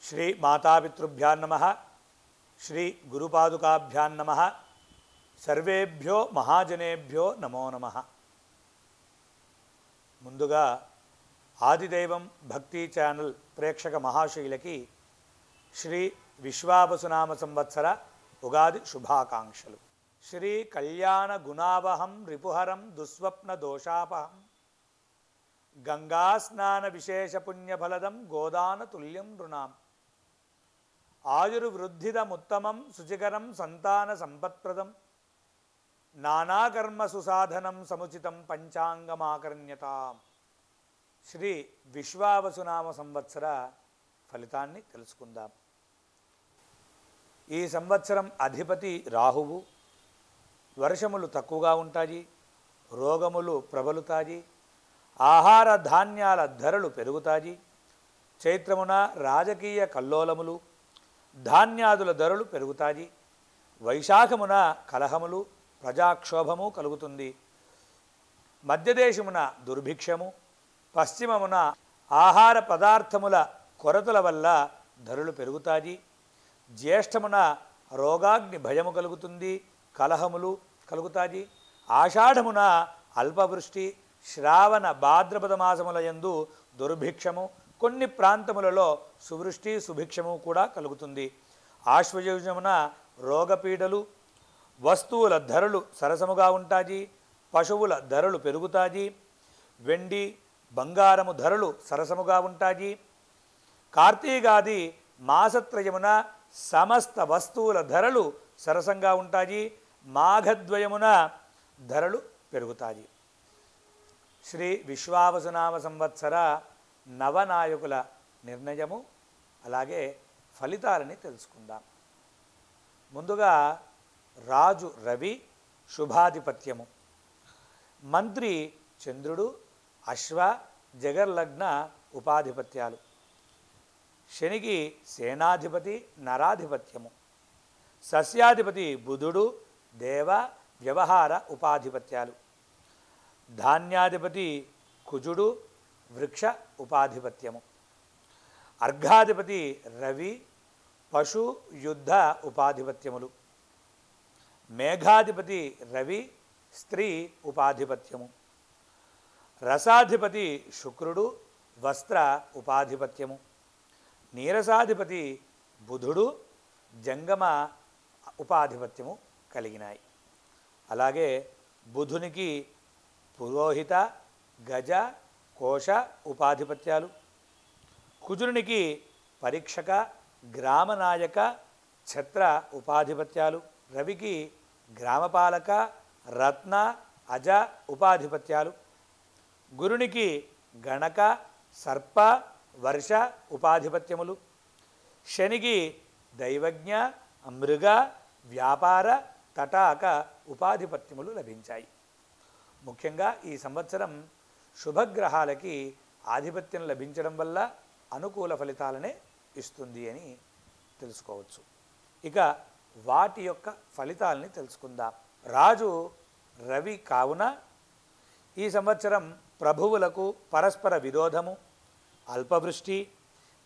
श्री मातापितृभ्यां नमः। श्री गुरुपादुकाभ्यां नमः। सर्वेभ्यो महाजनेभ्यो नमो नमः। ముందుగా ఆదిదైవం భక్తి ఛానల్ ప్రేక్షక మహాశైలకి శ్రీ విశ్వావసునామ సంవత్సర ఉగాది శుభాకాంక్షలు. శ్రీ కళ్యాణ గుణావహం రిపుహరం దుస్వప్న దోషాపహం గంగా స్నాన విశేష పుణ్యఫలదం గోదాన తుల్యం నృణాం ఆయుర్వృద్ధిదముత్తమం శుచికరం సంతాన సంపత్ప్రదం నానాకర్మ సుసాధనం సముచితం పంచాంగమాకర్ణ్యతాం. శ్రీ విశ్వావసునామ సంవత్సర ఫలితాన్ని తెలుసుకుందాం. ఈ సంవత్సరం అధిపతి రాహువు. వర్షములు తక్కువగా ఉంటాయి, రోగములు ప్రబలుతాయి, ఆహార ధాన్యాల ధరలు పెరుగుతాయి. చైత్రమున రాజకీయ కల్లోలములు, ధాన్యాదుల ధరలు పెరుగుతాయి. వైశాఖమున కలహములు, ప్రజాక్షోభము కలుగుతుంది. మధ్యదేశమున దుర్భిక్షము, పశ్చిమమున ఆహార పదార్థముల కొరతల వల్ల ధరలు పెరుగుతాయి. జ్యేష్ఠమున రోగాగ్ని భయము కలుగుతుంది, కలహములు కలుగుతాయి. ఆషాఢమున అల్పవృష్టి, శ్రావణ భాద్రపద మాసముల యందు దుర్భిక్షము, కొన్ని ప్రాంతములలో సువృష్టి సుభిక్షము కూడా కలుగుతుంది. ఆశ్వయుజమున రోగపీడలు, వస్తువుల ధరలు సరసముగా ఉంటాయి, పశువుల ధరలు పెరుగుతాయి. వెండి బంగారము ధరలు సరసముగా ఉంటాయి. కార్తీకాది మాసత్రయమున సమస్త వస్తువుల ధరలు సరసంగా ఉంటాయి. మాఘద్వయమున ధరలు పెరుగుతాయి. శ్రీ విశ్వావసునామ సంవత్సర నవనాయకుల నిర్ణయము అలాగే ఫలితాలని తెలుసుకుందాం. ముందుగా రాజు రవి శుభాధిపత్యము. మంత్రి చంద్రుడు అశ్వ జగర్లగ్న ఉపాధిపత్యాలు. శనికి సేనాధిపతి నరాధిపత్యము. సస్యాధిపతి బుధుడు దేవ వ్యవహార ఉపాధిపత్యాలు. ధాన్యాధిపతి కుజుడు వృక్ష ఉపాధిపత్యము. అర్ఘాధిపతి రవి పశు యుద్ధ ఉపాధిపత్యములు. మేఘాధిపతి రవి స్త్రీ ఉపాధిపత్యము. రసాధిపతి శుక్రుడు వస్త్ర ఉపాధిపత్యము. నీరసాధిపతి బుధుడు జంగమ ఉపాధిపత్యము కలిగినాయి. అలాగే బుధునికి పురోహిత గజ కోశ ఉపాధిపత్యాలు. కుజునికి పరీక్షక గ్రామనాయక ఛత్ర ఉపాధిపత్యాలు. రవికి గ్రామపాలక రత్న అజ ఉపాధిపత్యాలు. గురునికి గణక సర్ప వర్ష ఉపాధిపత్యములు. శనికి దైవజ్ఞ మృగ వ్యాపార తటాక ఉపాధిపత్యములు లభించాయి. ముఖ్యంగా ఈ సంవత్సరం శుభగ్రహాలకి ఆధిపత్యం లభించడం వల్ల అనుకూల ఫలితాలనే ఇస్తుంది అని తెలుసుకోవచ్చు. ఇక వాటి యొక్క ఫలితాలని తెలుసుకుందాం. రాజు రవి కావున ఈ సంవత్సరం ప్రభువులకు పరస్పర విరోధము, అల్పవృష్టి,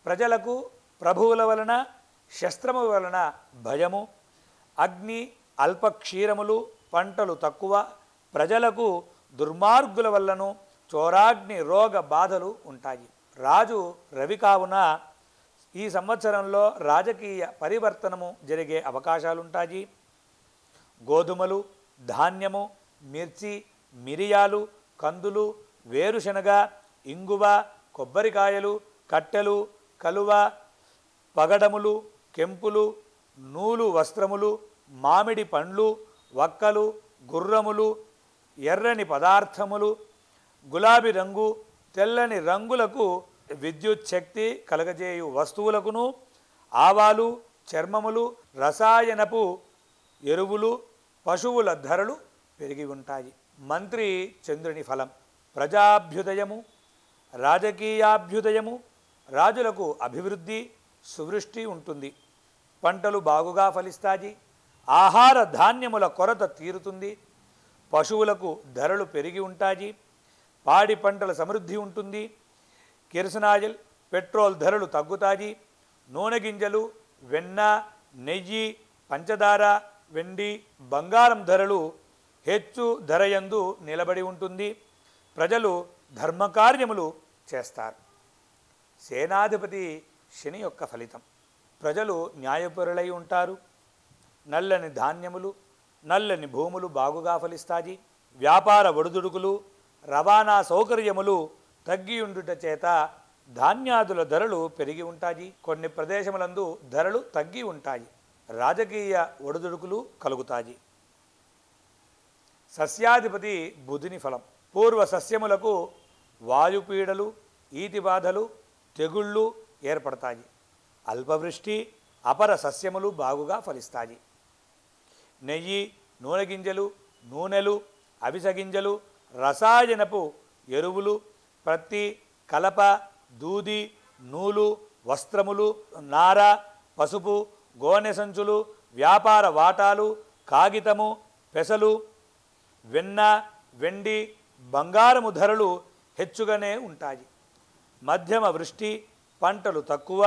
ప్రజలకు ప్రభువుల వలన శస్త్రము వలన భయము, అగ్ని అల్పక్షీరములు, పంటలు తక్కువ, ప్రజలకు దుర్మార్గుల వల్లను చోరాగ్ని రోగ బాధలు ఉంటాయి. రాజు రవి కావున ఈ సంవత్సరంలో రాజకీయ పరివర్తనము జరిగే అవకాశాలుంటాయి. గోధుమలు, ధాన్యము, మిర్చి, మిరియాలు, కందులు, వేరుశనగ, ఇంగువ, కొబ్బరికాయలు, కట్టెలు, కలువ, పగడములు, కెంపులు, నూలు వస్త్రములు, మామిడి పండ్లు, వక్కలు, గుర్రములు, ఎర్రని పదార్థములు, గులాబీ రంగు, తెల్లని రంగులకు విద్యుత్ శక్తి కలగజేయు వస్తువులకును, ఆవాలు, చర్మములు, రసాయనపు ఎరువులు, పశువుల ధరలు పెరిగి ఉంటాయి. మంత్రి చంద్రుని ఫలం ప్రజాభ్యుదయము, రాజకీయాభ్యుదయము, రాజులకు అభివృద్ధి, సువృష్టి ఉంటుంది. పంటలు బాగుగా ఫలిస్తాయి. ఆహార ధాన్యముల కొరత తీరుతుంది. పశువులకు ధరలు పెరిగి ఉంటాయి. పాడి పంటల సమృద్ధి ఉంటుంది. కిరసనాయిల్, పెట్రోల్ ధరలు తగ్గుతాయి. నూనె గింజలు, వెన్న, నెయ్యి, పంచదార, వెండి, బంగారం ధరలు హెచ్చు ధరయందు నిలబడి ఉంటుంది. ప్రజలు ధర్మకార్యములు చేస్తారు. సేనాధిపతి శని యొక్క ఫలితం. ప్రజలు న్యాయపరులై ఉంటారు. నల్లని ధాన్యములు, నల్లని భూములు బాగుగా ఫలిస్తాయి. వ్యాపార ఒడుదుడుకులు, రవాణా సౌకర్యములు తగ్గియుండుట చేత ధాన్యాదుల ధరలు పెరిగి ఉంటాయి. కొన్ని ప్రదేశములందు ధరలు తగ్గి ఉంటాయి. రాజకీయ ఒడుదుడుకులు కలుగుతాయి. సస్యాధిపతి బుధుని ఫలం. పూర్వ సస్యములకు వాయుపీడలు, ఈతిబాధలు, తెగుళ్ళు ఏర్పడతాయి. అల్పవృష్టి, అపర సస్యములు బాగుగా ఫలిస్తాయి. నెయ్యి, నూనె గింజలు, నూనెలు, అవిస గింజలు, రసాయనపు ఎరువులు, ప్రత్తి, కలప, దూది, నూలు, వస్త్రములు, నార, పసుపు, గోనె సంచులు, వ్యాపార వాటాలు, కాగితము, పెసలు, వెన్న, వెండి, బంగారము ధరలు హెచ్చుగానే ఉంటాయి. మధ్యమ వృష్టి, పంటలు తక్కువ,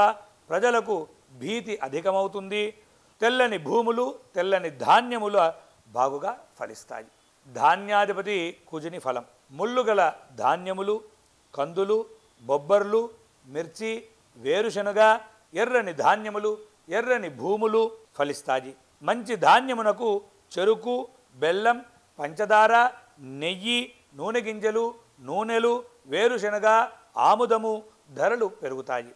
ప్రజలకు భీతి అధికమవుతుంది. తెల్లని భూములు, తెల్లని ధాన్యముల బాగుగా ఫలిస్తాయి. ధాన్యాధిపతి కుజుని ఫలం. ముళ్ళుగల ధాన్యములు, కందులు, బొబ్బర్లు, మిర్చి, వేరుశనగ, ఎర్రని ధాన్యములు, ఎర్రని భూములు ఫలిస్తాయి. మంచి ధాన్యమునకు చెరుకు, బెల్లం, పంచదార, నెయ్యి, నూనె గింజలు, నూనెలు, వేరుశనగ, ఆముదము ధరలు పెరుగుతాయి.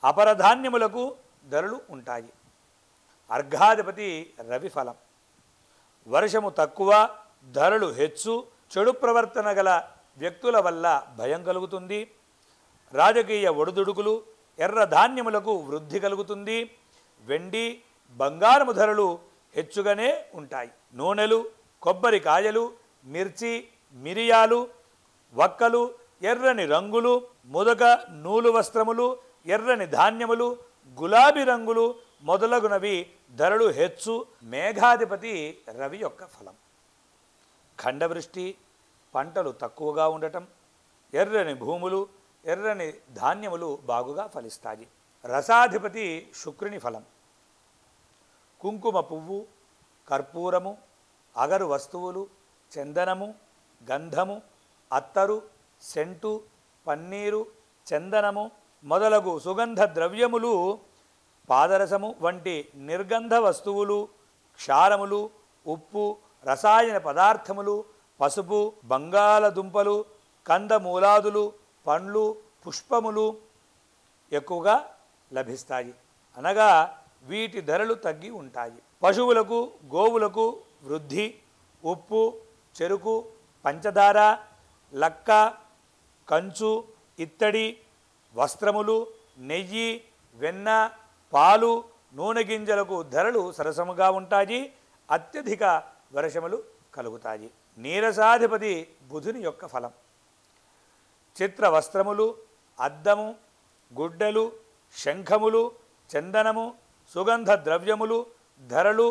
అపరధాన్యములకు ధరలు ఉంటాయి. అర్ఘాధిపతి రవి ఫలం. వర్షము తక్కువ, ధరలు హెచ్చు, చెడు ప్రవర్తన గల వ్యక్తుల వల్ల భయం కలుగుతుంది. రాజకీయ ఒడుదుడుకులు, ఎర్ర ధాన్యములకు వృద్ధి కలుగుతుంది. వెండి, బంగారము ధరలు హెచ్చుగానే ఉంటాయి. నూనెలు, కొబ్బరికాయలు, మిర్చి, మిరియాలు, వక్కలు, ఎర్రని రంగులు, ముదక నూలు వస్త్రములు, ఎర్రని ధాన్యములు, గులాబీ రంగులు మొదలగునవి ధరలు హెచ్చు. మేఘాధిపతి రవి యొక్క ఫలం. ఖండవృష్టి, పంటలు తక్కువగా ఉండటం, ఎర్రని భూములు, ఎర్రని ధాన్యములు బాగుగా ఫలిస్తాయి. రసాధిపతి శుక్రుని ఫలం. కుంకుమ పువ్వు, కర్పూరము, అగరు వస్తువులు, చందనము, గంధము, అత్తరు, సెంటు, పన్నీరు, చందనము మొదలగు సుగంధ ద్రవ్యములు, పాదరసము వంటి నిర్గంధ వస్తువులు, క్షారములు, ఉప్పు, రసాయన పదార్థములు, పసుపు, బంగాళదుంపలు, కందమూలాదులు, పండ్లు, పుష్పములు ఎక్కువగా లభిస్తాయి. అనగా వీటి ధరలు తగ్గి ఉంటాయి. పశువులకు, గోవులకు వృద్ధి. ఉప్పు, చెరుకు, పంచదార, లక్క, కంచు, ఇత్తడి, వస్త్రములు, నెయ్యి, వెన్న, పాలు, నూనె గింజలకు ధరలు సరసముగా ఉంటాయి. అత్యధిక వర్షములు కలుగుతాయి. నీరసాధిపతి బుధుని యొక్క ఫలం. చిత్ర వస్త్రములు, అద్దము, గుడ్డలు, శంఖములు, చందనము, సుగంధ ద్రవ్యములు ధరలు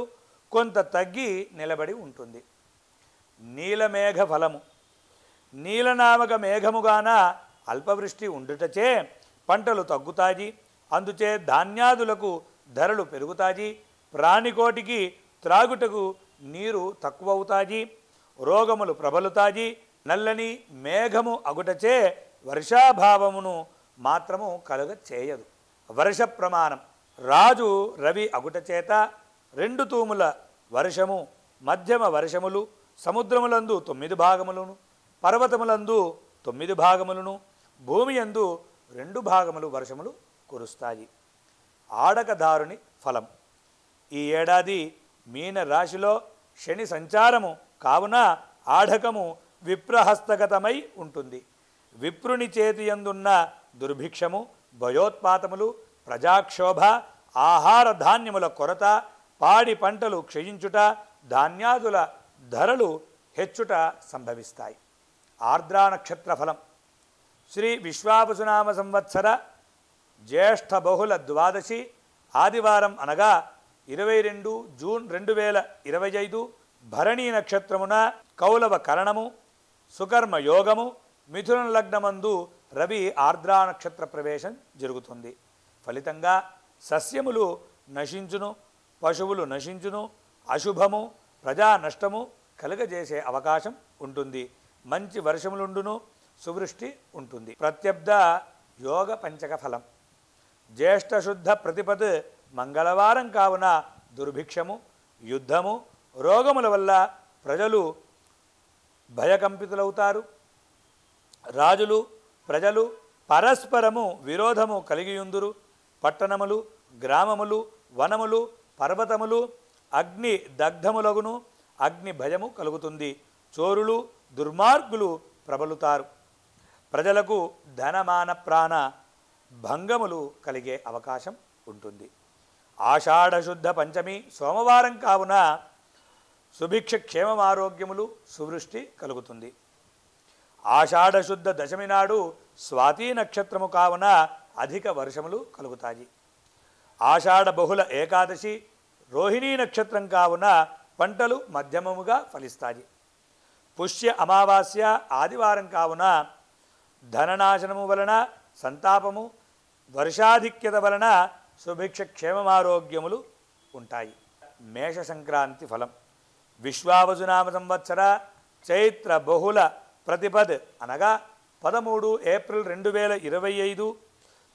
కొంత తగ్గి నిలబడి ఉంటుంది. నీలమేఘ ఫలము. నీలనామక మేఘముగాన అల్పవృష్టి ఉండుటచే పంటలు తగ్గుతాయి. అందుచే ధాన్యాదులకు ధరలు పెరుగుతాయి. ప్రాణికోటికి త్రాగుటకు నీరు తక్కువవుతాయి. రోగములు ప్రబలుతాయి. నల్లని మేఘము అగుటచే వర్షాభావమును మాత్రము కలుగ చేయదు. వర్ష ప్రమాణం. రాజు రవి అగుటచేత 2 తూముల వర్షము, మధ్యమ వర్షములు, సముద్రములందు 9 భాగములను, పర్వతములందు 9 భాగములను, భూమి యందు 2 భాగములు వర్షములు కురుస్తాయి. ఆడకదారుని ఫలం. ఈ ఏడాది మీన రాశిలో శని సంచారము కావున ఆఢకము విప్రహస్తగతమై ఉంటుంది. విప్రుని చేతియందున్న దుర్భిక్షము, భయోత్పాతములు, ప్రజాక్షోభ, ఆహార ధాన్యముల కొరత, పాడి పంటలు క్షయించుట, ధాన్యాదుల ధరలు హెచ్చుట సంభవిస్తాయి. ఆర్ద్రా నక్షత్ర ఫలం. శ్రీ విశ్వావసునామ సంవత్సర జ్యేష్ఠ బహుళ ద్వాదశి ఆదివారం అనగా 22 జూన్ 2025 భరణీ నక్షత్రమున కౌలవ కరణము, సుకర్మ యోగము, మిథున లగ్నమందు రవి ఆర్ద్రా నక్షత్ర ప్రవేశం జరుగుతుంది. ఫలితంగా సస్యములు నశించును, పశువులు నశించును, అశుభము ప్రజా నష్టము కలుగజేసే అవకాశం ఉంటుంది. మంచి వర్షములుండును, సువృష్టి ఉంటుంది. ప్రత్యబ్ద యోగ పంచక ఫలం. జ్యేష్ఠ శుద్ధ ప్రతిపద్ మంగళవారం కావున దుర్భిక్షము, యుద్ధము, రోగముల వల్ల ప్రజలు భయకంపితులవుతారు. రాజులు ప్రజలు పరస్పరము విరోధము కలిగియుందురు. పట్టణములు, గ్రామములు, వనములు, పర్వతములు అగ్ని దగ్ధములగును. అగ్ని భయము కలుగుతుంది. చోరులు దుర్మార్గులు ప్రబలుతారు. ప్రజలకు ధనమాన ప్రాణ భంగములు కలిగే అవకాశం ఉంటుంది. ఆషాఢశుద్ధ పంచమి సోమవారం కావున సుభిక్ష క్షేమం ఆరోగ్యములు సువృష్టి కలుగుతుంది. ఆషాఢశుద్ధ దశమి నాడు స్వాతి నక్షత్రము కావున అధిక వర్షములు కలుగుతాయి. ఆషాఢ బహుళ ఏకాదశి రోహిణీ నక్షత్రం కావున పంటలు మధ్యమముగా ఫలిస్తాయి. పుష్య అమావాస్య ఆదివారం కావున ధననాశనము వలన సంతాపము, వర్షాధిక్యత వలన సుభిక్ష క్షేమమారోగ్యములు ఉంటాయి. మేష సంక్రాంతి ఫలం. విశ్వావసునామ సంవత్సర చైత్ర బహుళ ప్రతిపద్ అనగా 13 ఏప్రిల్ 2025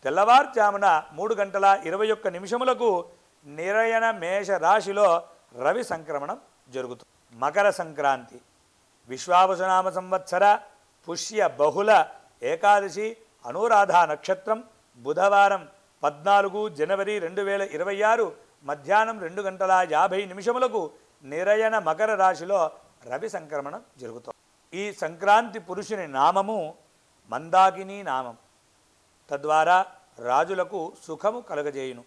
తెల్లవారుజామున 3:21 నిరయన మేష రాశిలో రవి సంక్రమణం జరుగుతుంది. మకర సంక్రాంతి. విశ్వావసునామ సంవత్సర పుష్య బహుళ ఏకాదశి అనురాధ నక్షత్రం బుధవారం 14 జనవరి 2026 మధ్యాహ్నం 2:50 నిరయన మకర రాశిలో రవి సంక్రమణం జరుగుతుంది. ఈ సంక్రాంతి పురుషుని నామము మందాకిని నామం. తద్వారా రాజులకు సుఖము కలుగజేయును.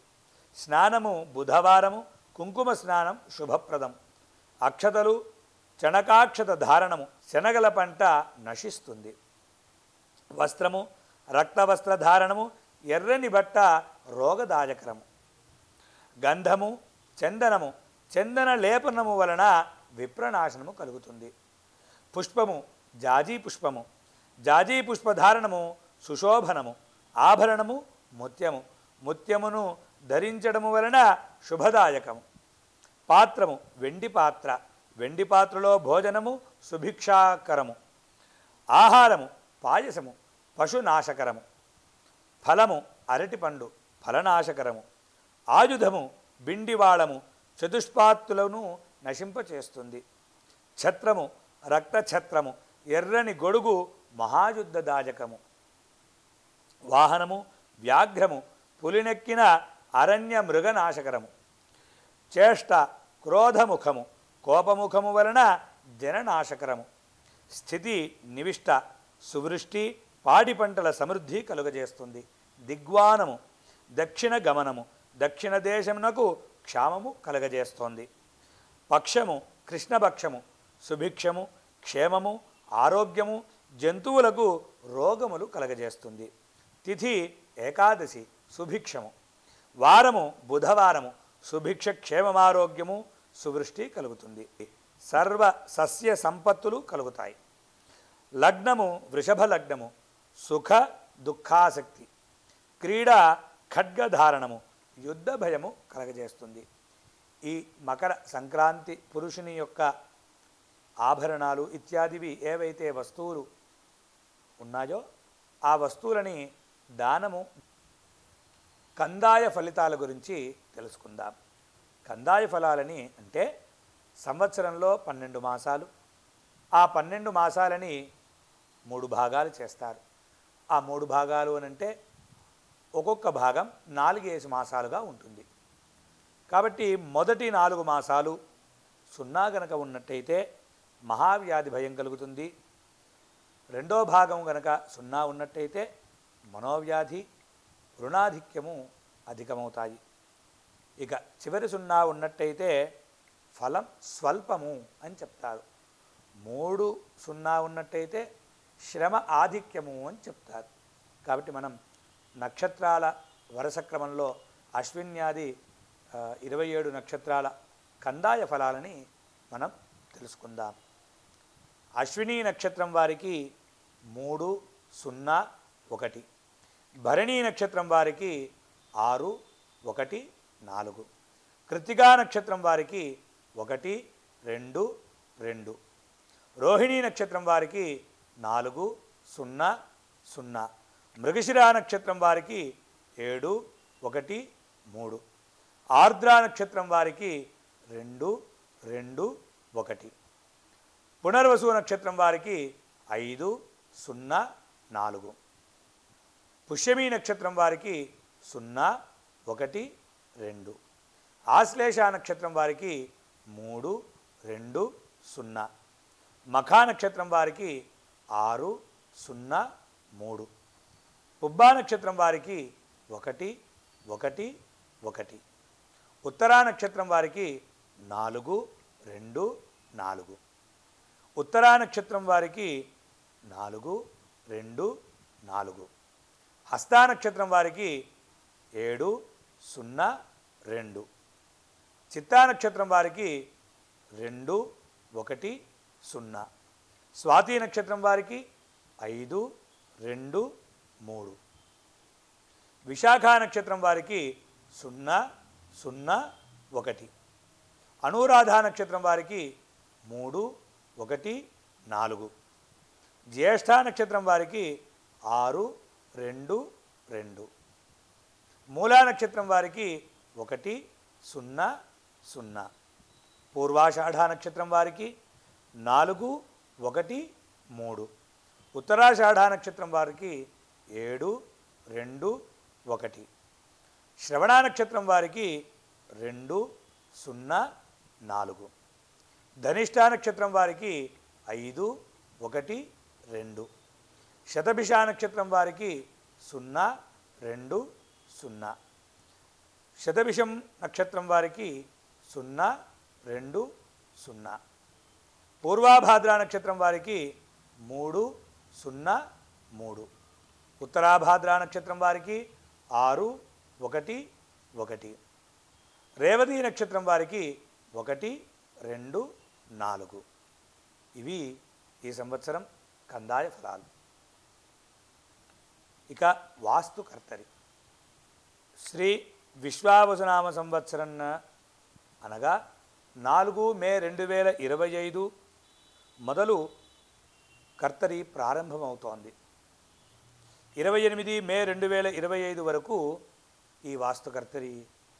స్నానము బుధవారము, కుంకుమ స్నానం శుభప్రదం. అక్షతలు చణకాక్షత ధారణము శనగల పంట నశిస్తుంది. వస్త్రము రక్తవస్త్ర ధారణము ఎర్రని బట్ట రోగదాయకరము. గంధము చందనము చందన లేపనము వలన విప్రనాశనము కలుగుతుంది. పుష్పము జాజీ పుష్పము. జాజీ పుష్పధారణము సుశోభనము. ఆభరణము ముత్యము. ముత్యమును ధరించడము వలన శుభదాయకము. పాత్రము వెండి పాత్ర. వెండి పాత్రలో భోజనము సుభిక్షాకరము. ఆహారము పాయసము పశునాశకరము. ఫలము అరటిపండు ఫలనాశకరము. ఆయుధము బిండివాళము చతుష్పాత్తులను నశింపచేస్తుంది. ఛత్రము రక్తఛత్రము ఎర్రని గొడుగు మహాయుద్ధదాయకము. వాహనము వ్యాఘ్రము పులినెక్కిన అరణ్య మృగనాశకరము. చేష్ట క్రోధముఖము కోపముఖము వలన జననాశకరము. స్థితి నివిష్ట సువృష్టి పాడి పంటల సమృద్ధి కలుగజేస్తుంది. దిగ్వానము దక్షిణ గమనము దక్షిణ దేశమునకు క్షామము కలుగజేస్తోంది. పక్షము కృష్ణపక్షము సుభిక్షము క్షేమము ఆరోగ్యము జంతువులకు రోగములు కలగజేస్తుంది. తిథి ఏకాదశి సుభిక్షము. వారము బుధవారము సుభిక్ష క్షేమమారోగ్యము సువృష్టి కలుగుతుంది. సర్వ సస్య సంపత్తులు కలుగుతాయి. లగ్నము వృషభ లగ్నము సుఖ దుఃఖాసక్తి. క్రీడ ఖడ్గధారణము యుద్ధ భయము కలగజేస్తుంది. ఈ మకర సంక్రాంతి పురుషుని యొక్క ఆభరణాలు ఇత్యాదివి ఏవైతే వస్తువులు ఉన్నాయో ఆ వస్తువులని దానము. కందాయ ఫలితాల గురించి తెలుసుకుందాం. కందాయ ఫలాలని అంటే సంవత్సరంలో 12 మాసాలు. ఆ 12 మాసాలని 3 భాగాలు చేస్తారు. ఆ 3 భాగాలు అనంటే ఒక్కొక్క భాగం 4 మాసాలుగా ఉంటుంది. కాబట్టి మొదటి 4 మాసాలు 0 గనక ఉన్నట్టయితే మహావ్యాధి భయం కలుగుతుంది. రెండో భాగం గనక 0 ఉన్నట్టయితే మనోవ్యాధి రుణాధిక్యము అధికమవుతాయి. ఇక చివరి 0 ఉన్నట్టయితే ఫలం స్వల్పము అని చెప్తారు. 3 0 ఉన్నట్టయితే శ్రమ ఆధిక్యము అని చెప్తారు. కాబట్టి మనం నక్షత్రాల వరుస క్రమంలో అశ్విన్యాది 27 నక్షత్రాల కందాయ ఫలాలని మనం తెలుసుకుందాం. అశ్విని నక్షత్రం వారికి 3, 0, 1. భరణీ నక్షత్రం వారికి 6, 1, 4. కృత్తికా నక్షత్రం వారికి 1, 2, 2. రోహిణీ నక్షత్రం వారికి 4, 0, 0. మృగశిరా నక్షత్రం వారికి 7, 1, 3. ఆర్ద్రా నక్షత్రం వారికి 2, 2, 1. పునర్వసు నక్షత్రం వారికి 5, 0, 4. పుష్యమీ నక్షత్రం వారికి 0, 1, 2. ఆశ్లేష నక్షత్రం వారికి 3, 2, 0. మఖా నక్షత్రం వారికి 6, 0, 3. పుబ్బా నక్షత్రం వారికి 1, 1, 1. ఉత్తరా నక్షత్రం వారికి 4, 2, 4. ఉత్తరా నక్షత్రం వారికి 4, 2, 4. హస్తా నక్షత్రం వారికి 7, 0, 2. చిత్తా నక్షత్రం వారికి 2, 1, 0. స్వాతి నక్షత్రం వారికి 5, 2, 3. విశాఖ నక్షత్రం వారికి 0, 0, 1. అనురాధ నక్షత్రం వారికి 3, 1, 4. జ్యేష్ఠ నక్షత్రం వారికి 6, 2, 2. మూలా నక్షత్రం వారికి 1, 0, 0. పూర్వాషాఢ నక్షత్రం వారికి 4, 1, 3. ఉత్తరాషాఢ నక్షత్రం వారికి 7, 2, 1. శ్రవణ నక్షత్రం వారికి 2, 0, 4. ధనిష్ఠ నక్షత్రం వారికి 5, 1, 2. శతభిష నక్షత్రం వారికి 0, 2, 0. శతభిషం నక్షత్రం వారికి 0, 2, 0. పూర్వాభాద్ర నక్షత్రం వారికి 3, 0, 3. ఉత్తరాభాద్ర నక్షత్రం వారికి 6, 1, 1. రేవతి నక్షత్రం వారికి 1, 2, 4. ఇవి ఈ సంవత్సరం కందాయ ఫలాలు. ఇక వాస్తుకర్తరి శ్రీ విశ్వావసునామ సంవత్సరం అనగా 4 మే 2025 మొదలు కర్తరి ప్రారంభమవుతోంది. 28 మే 2025 వరకు ఈ వాస్తుకర్తరి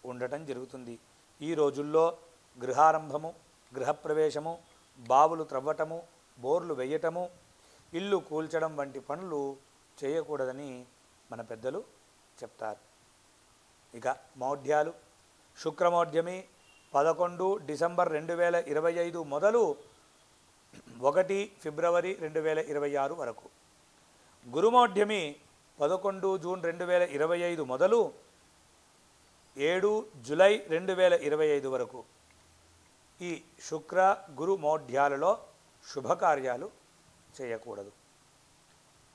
ఉండటం జరుగుతుంది. ఈ రోజుల్లో గృహారంభము, గృహప్రవేశము, బావులు త్రవ్వటము, బోర్లు వేయటము, ఇల్లు కూల్చడం వంటి పనులు చేయకూడదని మన పెద్దలు చెప్తారు. ఇక మౌఢ్యాలు శుక్రమౌఢ్యమి 11 డిసెంబర్ 2025 మొదలు 1 ఫిబ్రవరి 2026 వరకు. గురుమౌఢ్యమి 11 జూన్ 2025 మొదలు 7 జూలై 2025 వరకు. ఈ శుక్ర గురు మౌఢ్యాలలో శుభకార్యాలు చేయకూడదు.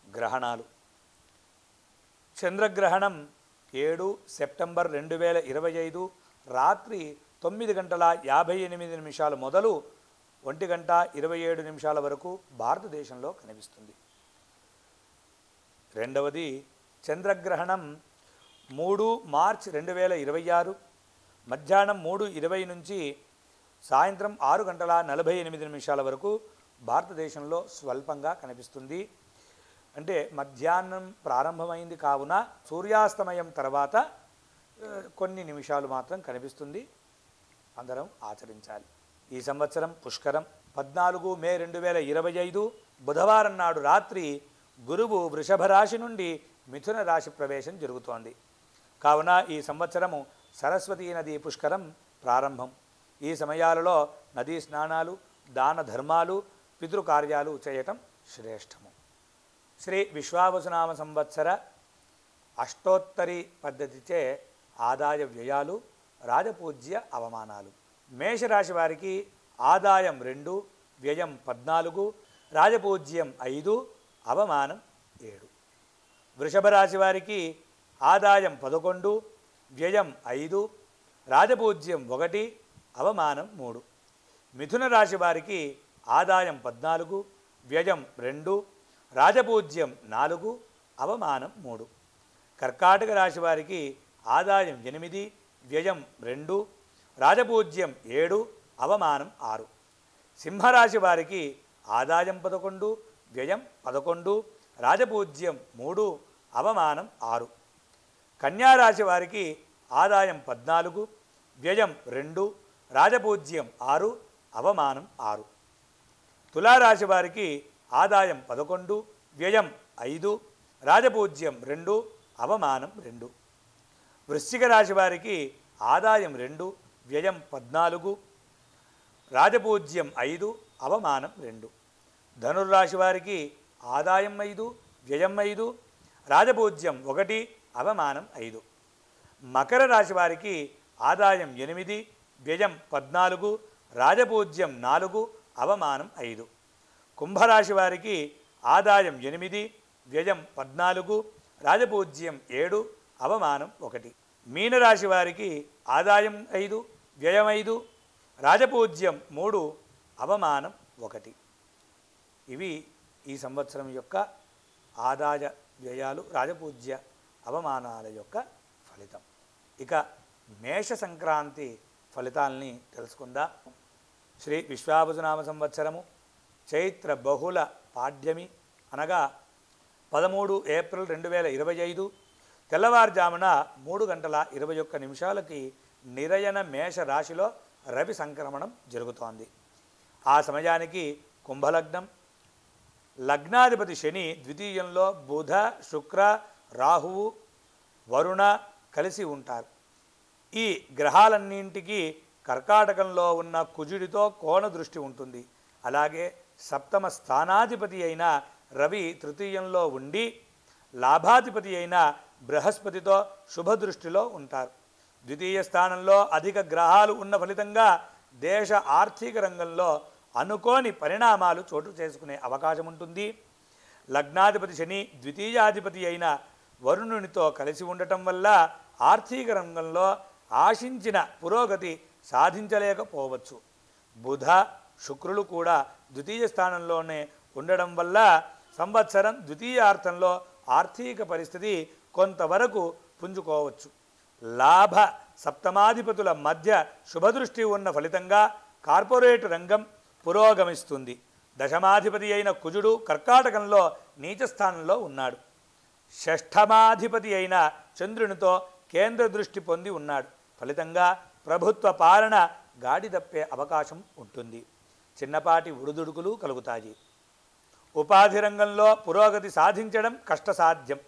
గ్రహణాలు చంద్రగ్రహణం 7 సెప్టెంబర్ 2025 రాత్రి 9:58 మొదలు 1:27 వరకు భారతదేశంలో కనిపిస్తుంది. రెండవది చంద్రగ్రహణం 3 మార్చ్ 2026 మధ్యాహ్నం 3:20 నుంచి సాయంత్రం 6:48 వరకు భారతదేశంలో స్వల్పంగా కనిపిస్తుంది. అంటే మధ్యాహ్నం ప్రారంభమైంది కావున సూర్యాస్తమయం తర్వాత కొన్ని నిమిషాలు మాత్రం కనిపిస్తుంది. అందరం ఆచరించాలి. ఈ సంవత్సరం పుష్కరం 14 మే 2025 బుధవారం నాడు రాత్రి గురువు వృషభ రాశి నుండి మిథున రాశి ప్రవేశం జరుగుతోంది. కావున ఈ సంవత్సరము సరస్వతీ నదీ పుష్కరం ప్రారంభం. ఈ సమయాలలో నదీ స్నానాలు, దాన ధర్మాలు, పితృకార్యాలు చేయటం శ్రేష్టము. శ్రీ విశ్వావసునామ సంవత్సర అష్టోత్తరి పద్ధతిచే ఆదాయ వ్యయాలు, రాజపూజ్య అవమానాలు. మేషరాశి వారికి ఆదాయం 2, వ్యయం 14, రాజపూజ్యం 5, అవమానం 7. వృషభ రాశి వారికి ఆదాయం 11, వ్యయం 5, రాజపూజ్యం 1, అవమానం 3. మిథున రాశి వారికి ఆదాయం 14, వ్యయం 2, రాజపూజ్యం 4, అవమానం 3. కర్కాటక రాశి వారికి ఆదాయం 8, వ్యయం 2, రాజపూజ్యం 7, అవమానం 6. సింహరాశి వారికి ఆదాయం 11, వ్యయం 11, రాజపూజ్యం 3, అవమానం 6. కన్యారాశి వారికి ఆదాయం 14, వ్యయం 2, రాజపూజ్యం 6, అవమానం 6. తులారాశి వారికి ఆదాయం 11, వ్యయం 5, రాజపూజ్యం 2, అవమానం 2. వృశ్చిక రాశి వారికి ఆదాయం 2, వ్యయం 14, రాజపూజ్యం 5, అవమానం 2. ధనుర్రాశి వారికి ఆదాయం 5, వ్యయం 5, రాజపూజ్యం 1, అవమానం 5. మకర రాశి వారికి ఆదాయం 8, వ్యయం 14, రాజపూజ్యం 4, అవమానం 5. కుంభరాశి వారికి ఆదాయం 8, వ్యయం 14, రాజపూజ్యం 7, అవమానం 1. మీనరాశి వారికి ఆదాయం 5, వ్యయం 5, రాజపూజ్యం 3, అవమానం 1. ఇవి ఈ సంవత్సరం యొక్క ఆదాయ వ్యయాలు, రాజపూజ్య అవమానాల యొక్క ఫలితం. ఇక మేష సంక్రాంతి ఫలితాలని తెలుసుకుందాం. శ్రీ విశ్వావసునామ సంవత్సరము చైత్ర బహుళ పాడ్యమి అనగా 13 ఏప్రిల్ 2025 తెల్లవారుజామున 3:21 నిరయన మేష రాశిలో రవి సంక్రమణం జరుగుతోంది. ఆ సమయానికి కుంభలగ్నం, లగ్నాధిపతి శని ద్వితీయంలో బుధ, శుక్ర, రాహువు, వరుణ కలిసి ఉంటారు. ఈ గ్రహాలన్నింటికి కర్కాటకంలో ఉన్న కుజుడితో కోణ దృష్టి ఉంటుంది. అలాగే సప్తమ స్థానాధిపతి అయిన రవి తృతీయంలో ఉండి లాభాధిపతి అయిన బృహస్పతితో శుభదృష్టిలో ఉంటారు. ద్వితీయ స్థానంలో అధిక గ్రహాలు ఉన్న ఫలితంగా దేశ ఆర్థిక రంగంలో అనుకోని పరిణామాలు చోటు చేసుకునే అవకాశం ఉంటుంది. లగ్నాధిపతి శని ద్వితీయాధిపతి అయిన వరుణునితో కలిసి ఉండటం వల్ల ఆర్థిక రంగంలో ఆశించిన పురోగతి సాధించలేకపోవచ్చు. బుధ, శుక్రులు కూడా ద్వితీయ స్థానంలోనే ఉండడం వల్ల సంవత్సరం ద్వితీయార్థంలో ఆర్థిక పరిస్థితి కొంతవరకు పుంజుకోవచ్చు. లాభ సప్తమాధిపతుల మధ్య శుభదృష్టి ఉన్న ఫలితంగా కార్పొరేట్ రంగం పురోగమిస్తుంది. దశమాధిపతి అయిన కుజుడు కర్కాటకంలో నీచస్థానంలో ఉన్నాడు. షష్ఠమాధిపతి అయిన చంద్రునితో కేంద్ర దృష్టి పొంది ఉన్నాడు. ఫలితంగా ప్రభుత్వ పాలన గాడి తప్పే అవకాశం ఉంటుంది. చిన్నపాటి ఉడుదుడుకులు కలుగుతాయి. ఉపాధి రంగంలో పురోగతి సాధించడం కష్టసాధ్యం.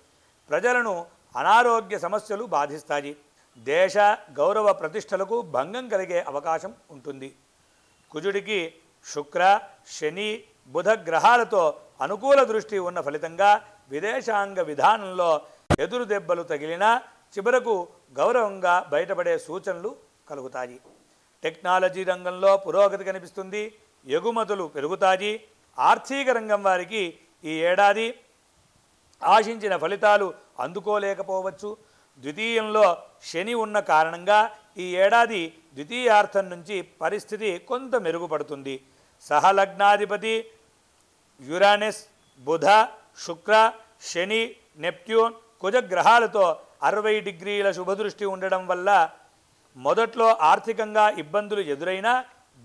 ప్రజలను అనారోగ్య సమస్యలు బాధిస్తాయి. దేశ గౌరవ ప్రతిష్టలకు భంగం కలిగే అవకాశం ఉంటుంది. కుజుడికి శుక్ర, శని, బుధ గ్రహాలతో అనుకూల దృష్టి ఉన్న ఫలితంగా విదేశాంగ విధానంలో ఎదురు దెబ్బలు తగిలినా చివరకు గౌరవంగా బయటపడే సూచనలు కలుగుతాయి. టెక్నాలజీ రంగంలో పురోగతి కనిపిస్తుంది. ఎగుమతులు పెరుగుతాయి. ఆర్థిక రంగం వారికి ఈ ఏడాది ఆశించిన ఫలితాలు అందుకోలేకపోవచ్చు. ద్వితీయంలో శని ఉన్న కారణంగా ఈ ఏడాది ద్వితీయార్థం నుంచి పరిస్థితి కొంత మెరుగుపడుతుంది. సహలగ్నాధిపతి యురానస్, బుధ, శుక్ర, శని, నెప్ట్యూన్, కుజ గ్రహాలతో 60 డిగ్రీల శుభదృష్టి ఉండడం వల్ల మొదట్లో ఆర్థికంగా ఇబ్బందులు ఎదురైనా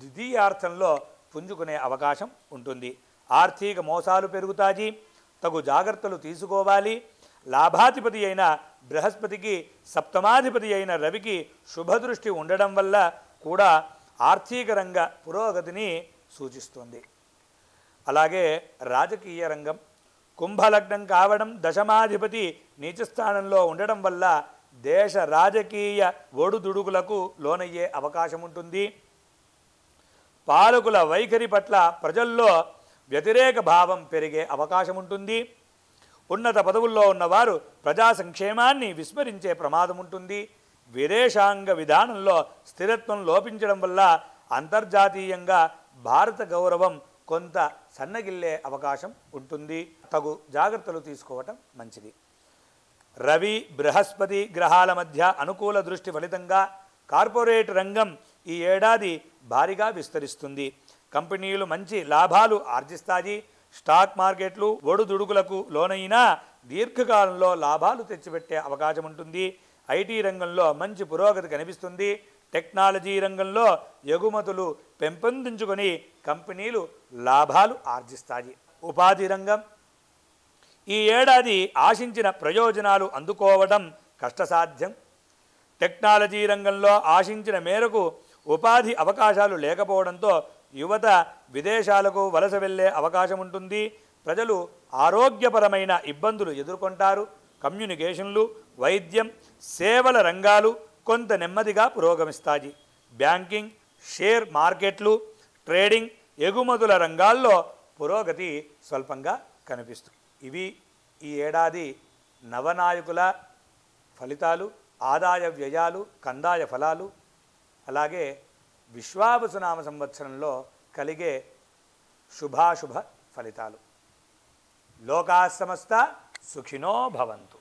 ద్వితీయార్థంలో పుంజుకునే అవకాశం ఉంటుంది. ఆర్థిక మోసాలు పెరుగుతాయి. తగు జాగ్రత్తలు తీసుకోవాలి. లాభాధిపతి అయిన బృహస్పతికి సప్తమాధిపతి అయిన రవికి శుభదృష్టి ఉండడం వల్ల కూడా ఆర్థిక రంగ పురోగతిని సూచిస్తుంది. అలాగే రాజకీయ రంగం కుంభలగ్నం కావడం, దశమాధిపతి నీచస్థానంలో ఉండడం వల్ల దేశ రాజకీయ ఒడుదుడుకులకు లోనయ్యే అవకాశం ఉంటుంది. పాలకుల వైఖరి పట్ల ప్రజల్లో వ్యతిరేక భావం పెరిగే అవకాశం ఉంటుంది. ఉన్నత పదవుల్లో ఉన్నవారు ప్రజా సంక్షేమాన్ని విస్మరించే ప్రమాదం ఉంటుంది. విదేశాంగ విధానంలో స్థిరత్వం లోపించడం వల్ల అంతర్జాతీయంగా భారత గౌరవం కొంత సన్నగిల్లే అవకాశం ఉంటుంది. తగు జాగ్రత్తలు తీసుకోవటం మంచిది. రవి, బృహస్పతి గ్రహాల మధ్య అనుకూల దృష్టి ఫలితంగా కార్పొరేట్ రంగం ఈ ఏడాది భారీగా విస్తరిస్తుంది. కంపెనీలు మంచి లాభాలు ఆర్జిస్తాయి. స్టాక్ మార్కెట్లు ఒడుదుడుకులకు లోనైనా దీర్ఘకాలంలో లాభాలు తెచ్చిపెట్టే అవకాశం ఉంటుంది. ఐటీ రంగంలో మంచి పురోగతి కనిపిస్తుంది. టెక్నాలజీ రంగంలో ఎగుమతులు పెంపొందించుకొని కంపెనీలు లాభాలు ఆర్జిస్తాయి. ఉపాధి రంగం ఈ ఏడాది ఆశించిన ప్రయోజనాలు అందుకోవడం కష్టసాధ్యం. టెక్నాలజీ రంగంలో ఆశించిన మేరకు ఉపాధి అవకాశాలు లేకపోవడంతో యువత విదేశాలకు వలస వెళ్ళే అవకాశం ఉంటుంది. ప్రజలు ఆరోగ్యపరమైన ఇబ్బందులు ఎదుర్కొంటారు. కమ్యూనికేషన్లు, వైద్యం, సేవల రంగాలు కొంత నెమ్మదిగా పురోగమిస్తాయి. బ్యాంకింగ్, షేర్ మార్కెట్లు, ట్రేడింగ్, ఎగుమతుల రంగాల్లో పురోగతి స్వల్పంగా కనిపిస్తుంది. ఇవి ఈ ఏడాది నవనాయకుల ఫలితాలు, ఆదాయ వ్యయాలు, కందాయ ఫలాలు, అలాగే విశ్వావసునామ సంవత్సరంలో కలిగే శుభాశుభ ఫలితాలు. లోకా సమస్త సుఖినో భవంతు.